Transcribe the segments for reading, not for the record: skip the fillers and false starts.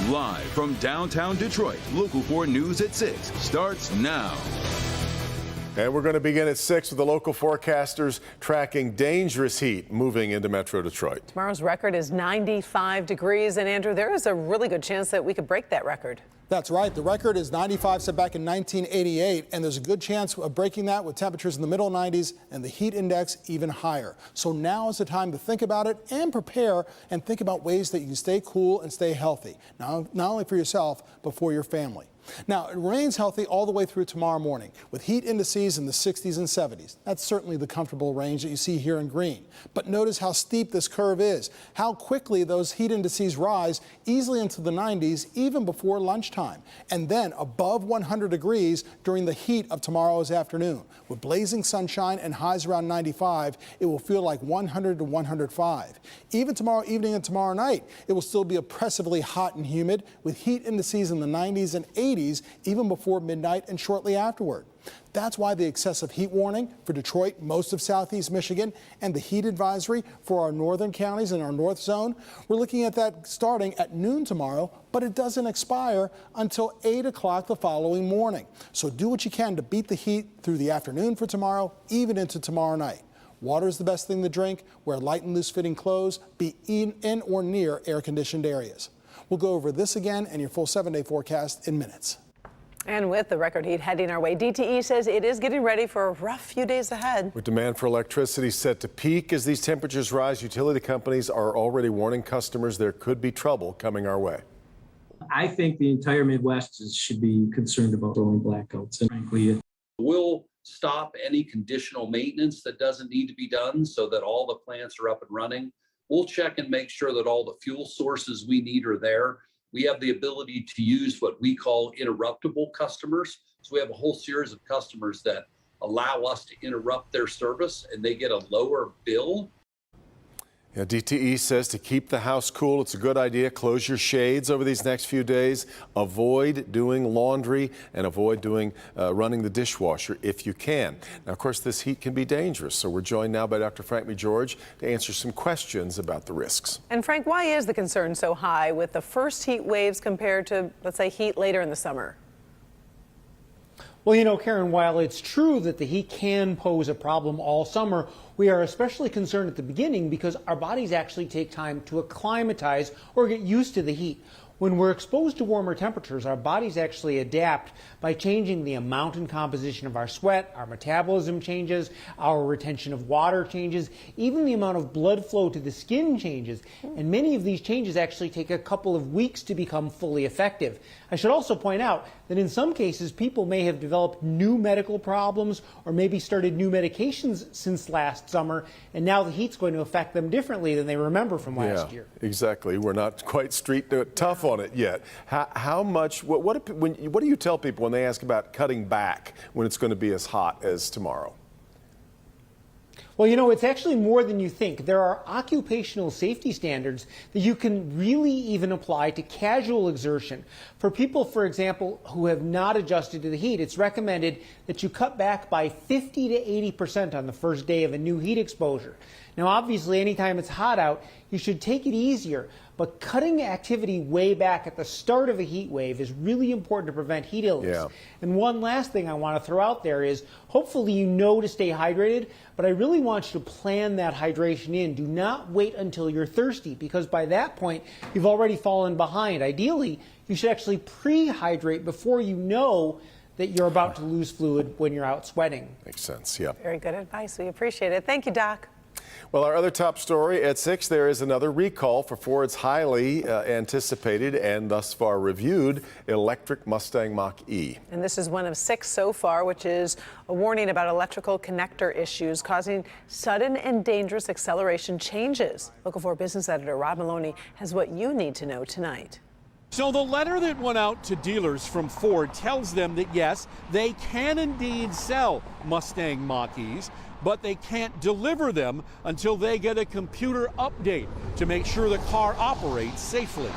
Live from downtown Detroit, Local 4 News at 6 starts now. And we're going to begin at 6 with the local forecasters tracking dangerous heat moving into Metro Detroit. Tomorrow's record is 95 degrees. And Andrew, there is a really good chance that we could break that record. That's right. The record is 95 set back in 1988, and there's a good chance of breaking that with temperatures in the middle 90s and the heat index even higher. So now is the time to think about it and prepare and think about ways that you can stay cool and stay healthy, not only for yourself, but for your family. Now, it remains healthy all the way through tomorrow morning with heat indices in the 60s and 70s. That's certainly the comfortable range that you see here in green. But notice how steep this curve is, how quickly those heat indices rise easily into the 90s even before lunchtime, and then above 100 degrees during the heat of tomorrow's afternoon. With blazing sunshine and highs around 95, it will feel like 100 to 105. Even tomorrow evening and tomorrow night, it will still be oppressively hot and humid with heat indices in the 90s and 80s even before midnight and shortly afterward. That's why the excessive heat warning for Detroit, most of southeast Michigan, and the heat advisory for our northern counties in our north zone, we're looking at that starting at noon tomorrow, but it doesn't expire until 8 o'clock the following morning. So do what you can to beat the heat through the afternoon for tomorrow, even into tomorrow night. Water is the best thing to drink. Wear light and loose-fitting clothes. Be in or near air-conditioned areas. We'll go over this again and your full 7-day forecast in minutes. And with the record heat heading our way, DTE says it is getting ready for a rough few days ahead. With demand for electricity set to peak as these temperatures rise, utility companies are already warning customers there could be trouble coming our way. I think the entire Midwest should be concerned about rolling blackouts, and frankly, we'll stop any conditional maintenance that doesn't need to be done so that all the plants are up and running. We'll check and make sure that all the fuel sources we need are there. We have the ability to use what we call interruptible customers. So we have a whole series of customers that allow us to interrupt their service and they get a lower bill. Yeah, DTE says to keep the house cool, it's a good idea. Close your shades over these next few days. Avoid doing laundry and avoid running the dishwasher if you can. Now, of course, this heat can be dangerous. So we're joined now by Dr. Frank McGeorge to answer some questions about the risks. And Frank, why is the concern so high with the first heat waves compared to, let's say, heat later in the summer? Well, you know, Karen, while it's true that the heat can pose a problem all summer, we are especially concerned at the beginning because our bodies actually take time to acclimatize or get used to the heat. When we're exposed to warmer temperatures, our bodies actually adapt by changing the amount and composition of our sweat, our metabolism changes, our retention of water changes, even the amount of blood flow to the skin changes. And many of these changes actually take a couple of weeks to become fully effective. I should also point out that in some cases, people may have developed new medical problems or maybe started new medications since last summer, and now the heat's going to affect them differently than they remember from last year. Exactly. We're not quite tough on it yet. How much, what do you tell people when they ask about cutting back when it's going to be as hot as tomorrow? Well, you know, it's actually more than you think. There are occupational safety standards that you can really even apply to casual exertion. For people, for example, who have not adjusted to the heat, it's recommended that you cut back by 50 to 80% on the first day of a new heat exposure. Now, obviously, anytime it's hot out, you should take it easier. But cutting activity way back at the start of a heat wave is really important to prevent heat illness. Yeah. And one last thing I want to throw out there is, hopefully you know to stay hydrated, but I really want you to plan that hydration in. Do not wait until you're thirsty, because by that point, you've already fallen behind. Ideally, you should actually pre-hydrate before you know that you're about to lose fluid when you're out sweating. Makes sense, yeah. Very good advice. We appreciate it. Thank you, Doc. Well, our other top story at 6, there is another recall for Ford's highly anticipated and thus far reviewed electric Mustang Mach-E. And this is one of 6 so far, which is a warning about electrical connector issues causing sudden and dangerous acceleration changes. Local 4 business editor Rob Maloney has what you need to know tonight. So the letter that went out to dealers from Ford tells them that, yes, they can indeed sell Mustang Mach-E's, but they can't deliver them until they get a computer update to make sure the car operates safely.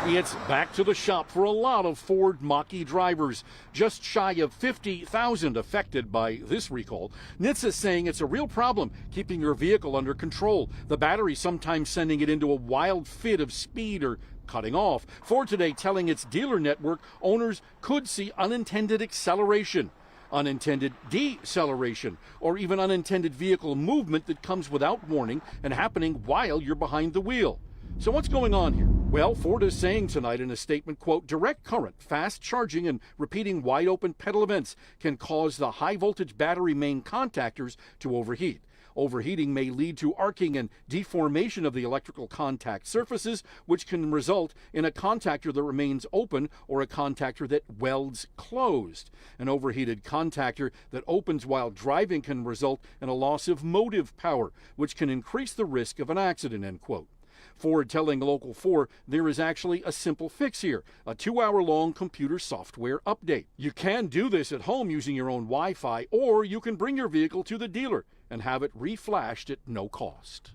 It's back to the shop for a lot of Ford Mach-E drivers. Just shy of 50,000 affected by this recall. NHTSA is saying it's a real problem keeping your vehicle under control. The battery sometimes sending it into a wild fit of speed or cutting off. Ford today telling its dealer network owners could see unintended acceleration, unintended deceleration, or even unintended vehicle movement that comes without warning and happening while you're behind the wheel. So what's going on here? Well, Ford is saying tonight in a statement, quote, direct current, fast charging, and repeating wide open pedal events can cause the high voltage battery main contactors to overheat. Overheating may lead to arcing and deformation of the electrical contact surfaces, which can result in a contactor that remains open or a contactor that welds closed. An overheated contactor that opens while driving can result in a loss of motive power, which can increase the risk of an accident, end quote. Ford telling Local 4 there is actually a simple fix here, a 2-hour-long computer software update. You can do this at home using your own Wi-Fi, or you can bring your vehicle to the dealer and have it reflashed at no cost.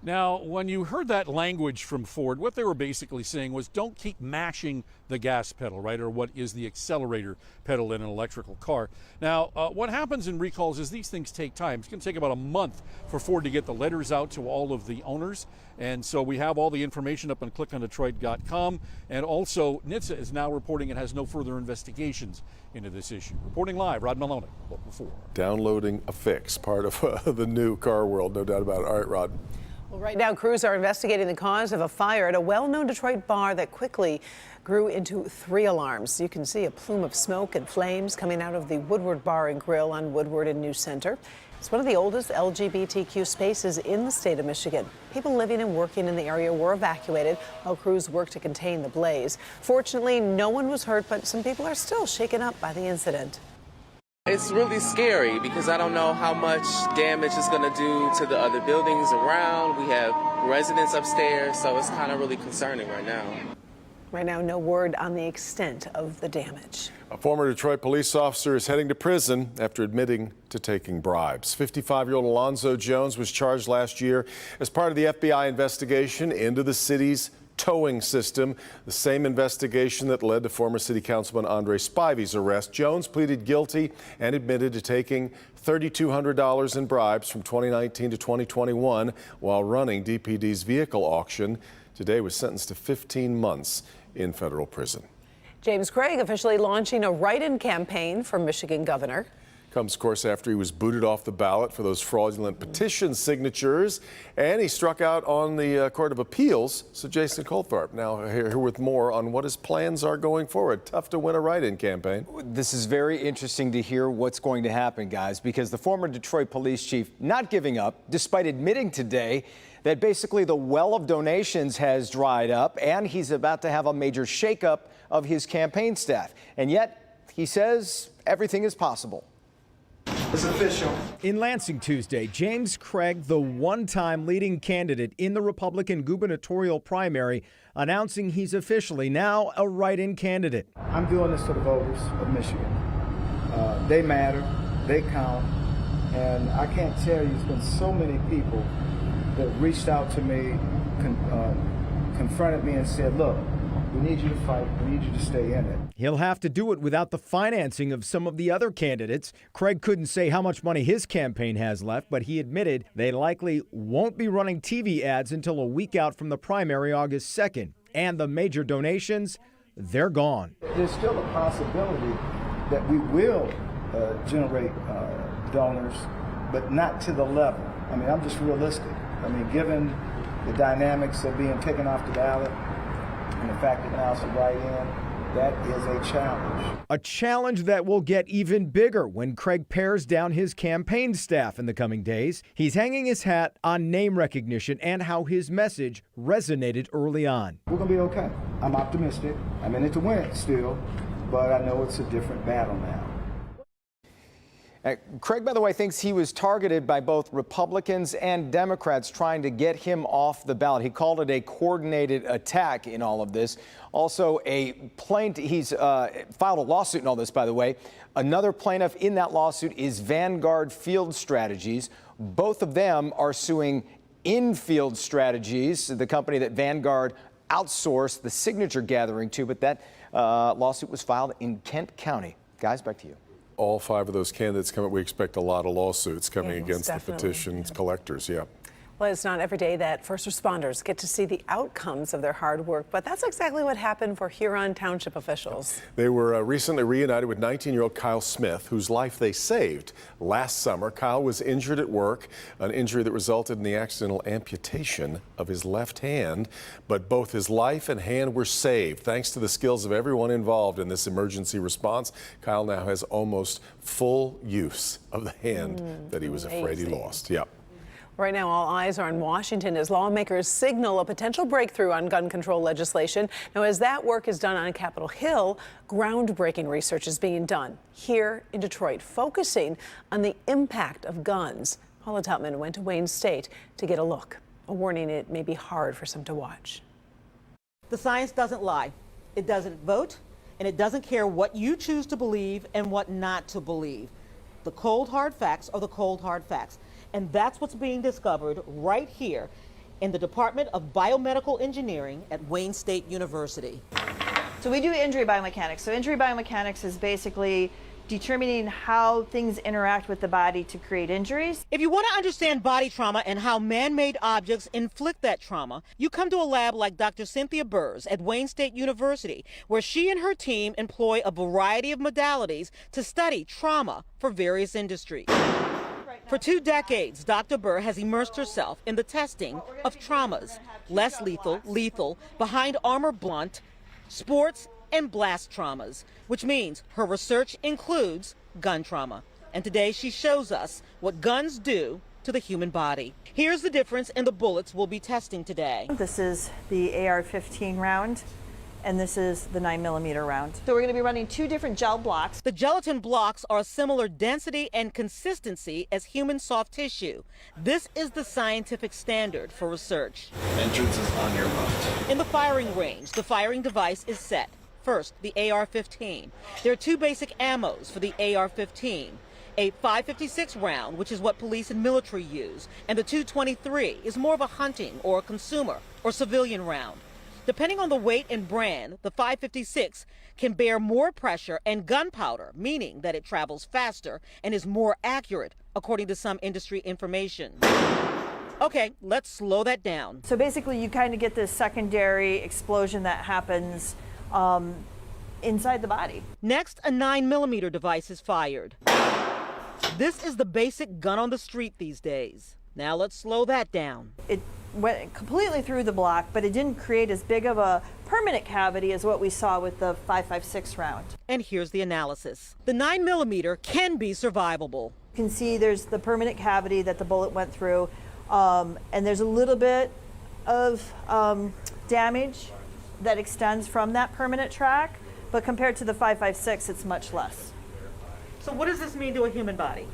Now, when you heard that language from Ford, what they were basically saying was don't keep mashing the gas pedal, right, or what is the accelerator pedal in an electrical car. Now, what happens in recalls is these things take time. It's going to take about a month for Ford to get the letters out to all of the owners. And so we have all the information up on clickondetroit.com. And also, NHTSA is now reporting it has no further investigations into this issue. Reporting live, Rod Maloney, Local 4. Downloading a fix, part of the new car world, no doubt about it. All right, Rod. Well, right now, crews are investigating the cause of a fire at a well-known Detroit bar that quickly grew into 3 alarms. You can see a plume of smoke and flames coming out of the Woodward Bar and Grill on Woodward and New Center. It's one of the oldest LGBTQ spaces in the state of Michigan. People living and working in the area were evacuated while crews worked to contain the blaze. Fortunately, no one was hurt, but some people are still shaken up by the incident. It's really scary because I don't know how much damage it's going to do to the other buildings around. We have residents upstairs, so it's kind of really concerning right now. Right now, no word on the extent of the damage. A former Detroit police officer is heading to prison after admitting to taking bribes. 55-year-old Alonzo Jones was charged last year as part of the FBI investigation into the city's towing system, the same investigation that led to former City Councilman Andre Spivey's arrest. Jones pleaded guilty and admitted to taking $3,200 in bribes from 2019 to 2021 while running DPD's vehicle auction. Today was sentenced to 15 months in federal prison. James Craig officially launching a write-in campaign for Michigan governor. Comes, of course, after he was booted off the ballot for those fraudulent petition signatures, and he struck out on the Court of Appeals. So Jason Colthart now here with more on what his plans are going forward. Tough to win a write-in campaign. This is very interesting to hear what's going to happen, guys, because the former Detroit police chief not giving up, despite admitting today that basically the well of donations has dried up, and he's about to have a major shakeup of his campaign staff. And yet, he says everything is possible. It's official. In Lansing Tuesday, James Craig, the one-time leading candidate in the Republican gubernatorial primary, announcing he's officially now a write-in candidate. I'm doing this for the voters of Michigan. They matter, they count, and I can't tell you, it's been so many people that reached out to me, confronted me and said, look, we need you to fight. We need you to stay in it. He'll have to do it without the financing of some of the other candidates. Craig couldn't say how much money his campaign has left, but he admitted they likely won't be running TV ads until a week out from the primary, August 2nd. And the major donations, they're gone. There's still a possibility that we will generate donors, but not to the level. I mean, I'm just realistic. I mean, given the dynamics of being taken off the ballot, and the fact that now it's a write-in, that is a challenge. A challenge that will get even bigger when Craig pares down his campaign staff in the coming days. He's hanging his hat on name recognition and how his message resonated early on. We're going to be okay. I'm optimistic. I'm in it to win it still, but I know it's a different battle now. Craig, by the way, thinks he was targeted by both Republicans and Democrats trying to get him off the ballot. He called it a coordinated attack in all of this. Also, he's filed a lawsuit in all this, by the way. Another plaintiff in that lawsuit is Vanguard Field Strategies. Both of them are suing Infield Strategies, the company that Vanguard outsourced the signature gathering to. But that lawsuit was filed in Kent County. Guys, back to you. All 5 of those candidates coming. We expect a lot of lawsuits coming against definitely. the petitions collectors. Yeah. Well, it's not every day that first responders get to see the outcomes of their hard work, but that's exactly what happened for Huron Township officials. They were recently reunited with 19-year-old Kyle Smith, whose life they saved. Last summer, Kyle was injured at work, an injury that resulted in the accidental amputation of his left hand. But both his life and hand were saved. Thanks to the skills of everyone involved in this emergency response, Kyle now has almost full use of the hand that he was afraid he lost. Yep. Right now, all eyes are on Washington as lawmakers signal a potential breakthrough on gun control legislation. Now, as that work is done on Capitol Hill, groundbreaking research is being done here in Detroit, focusing on the impact of guns. Paula Tutman went to Wayne State to get a look, a warning it may be hard for some to watch. The science doesn't lie. It doesn't vote, and it doesn't care what you choose to believe and what not to believe. The cold, hard facts are the cold, hard facts. And that's what's being discovered right here in the Department of Biomedical Engineering at Wayne State University. So we do injury biomechanics. So injury biomechanics is basically determining how things interact with the body to create injuries. If you want to understand body trauma and how man-made objects inflict that trauma, you come to a lab like Dr. Cynthia Burrs at Wayne State University, where she and her team employ a variety of modalities to study trauma for various industries. For 2 decades, Dr. Burr has immersed herself in the testing of traumas, less lethal, behind armor blunt, sports, and blast traumas, which means her research includes gun trauma. And today she shows us what guns do to the human body. Here's the difference in the bullets we'll be testing today. This is the AR-15 round, and this is the 9mm round. So we're going to be running 2 different gel blocks. The gelatin blocks are a similar density and consistency as human soft tissue. This is the scientific standard for research. Entrance is on your left. In the firing range, the firing device is set. First, the AR-15. There are 2 basic ammos for the AR-15. A .556 round, which is what police and military use, and the .223 is more of a hunting or a consumer or civilian round. Depending on the weight and brand, the .556 can bear more pressure and gunpowder, meaning that it travels faster and is more accurate, according to some industry information. Okay, let's slow that down. So basically, you kind of get this secondary explosion that happens inside the body. Next, a 9mm device is fired. This is the basic gun on the street these days. Now let's slow that down. It went completely through the block, but it didn't create as big of a permanent cavity as what we saw with the .556 round. And here's the analysis. The 9mm can be survivable. You can see there's the permanent cavity that the bullet went through, and there's a little bit of damage that extends from that permanent track, but compared to the .556, it's much less. So what does this mean to a human body?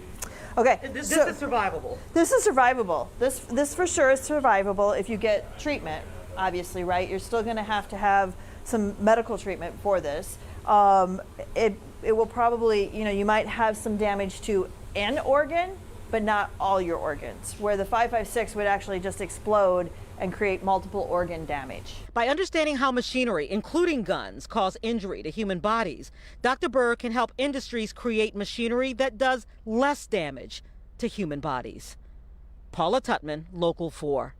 Okay, This is survivable. This is survivable. This for sure is survivable if you get treatment, obviously, right? You're still going to have some medical treatment for this. It will probably, you might have some damage to an organ, but not all your organs, where the .556 would actually just explode and create multiple organ damage. By understanding how machinery, including guns, cause injury to human bodies, Dr. Burr can help industries create machinery that does less damage to human bodies. Paula Tutman, Local 4.